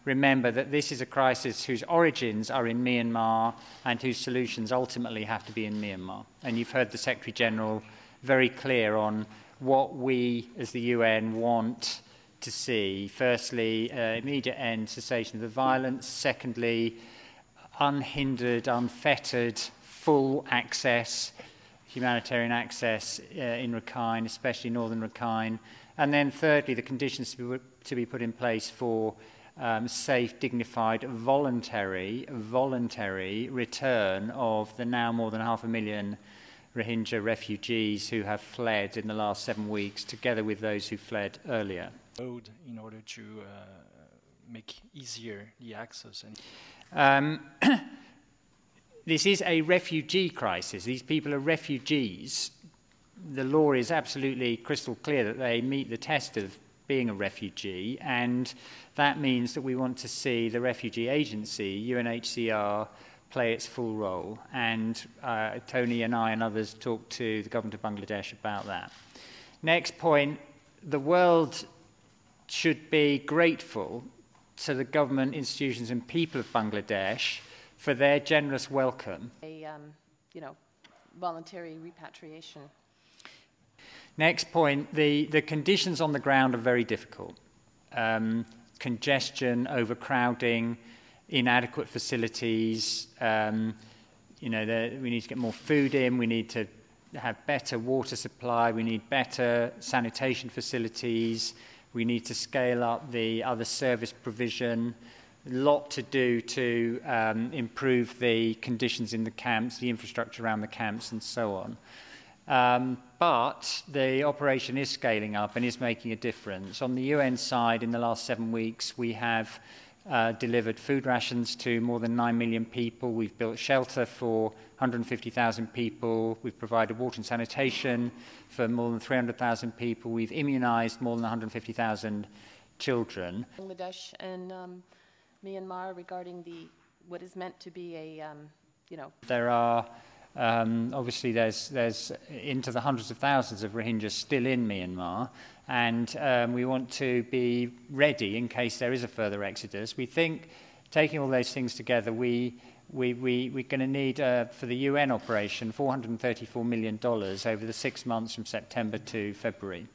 Remember that this is a crisis whose origins are in Myanmar and whose solutions ultimately have to be in Myanmar. And you've heard the Secretary-General very clear on what we as the UN want to see. Firstly, immediate end, cessation of the violence. Secondly, unhindered, unfettered, full access, humanitarian access in Rakhine, especially northern Rakhine. And then thirdly, the conditions to be put in place for safe, dignified, voluntary return of the now more than 500,000 Rohingya refugees who have fled in the last 7 weeks, together with those who fled earlier. In order to make easier the access. This is a refugee crisis. These people are refugees. The law is absolutely crystal clear that they meet the test of being a refugee, and that means that we want to see the refugee agency, UNHCR, play its full role. And Tony and I and others talked to the government of Bangladesh about that. Next point, the world should be grateful to the government, institutions and people of Bangladesh for their generous welcome. Voluntary repatriation. Next point, the conditions on the ground are very difficult. Congestion, overcrowding, inadequate facilities. We need to get more food in. We need to have better water supply. We need better sanitation facilities. We need to scale up the other service provision. A lot to do to improve the conditions in the camps, the infrastructure around the camps, and so on. But the operation is scaling up and is making a difference. On the UN side, in the last 7 weeks, we have delivered food rations to more than 9 million people. We've built shelter for 150,000 people. We've provided water and sanitation for more than 300,000 people. We've immunized more than 150,000 children. Bangladesh and Myanmar regarding what is meant to be a, There are, obviously there's into the hundreds of thousands of Rohingyas still in Myanmar, and we want to be ready in case there is a further exodus. We think, taking all those things together, we're going to need, for the UN operation, $434 million over the 6 months from September to February.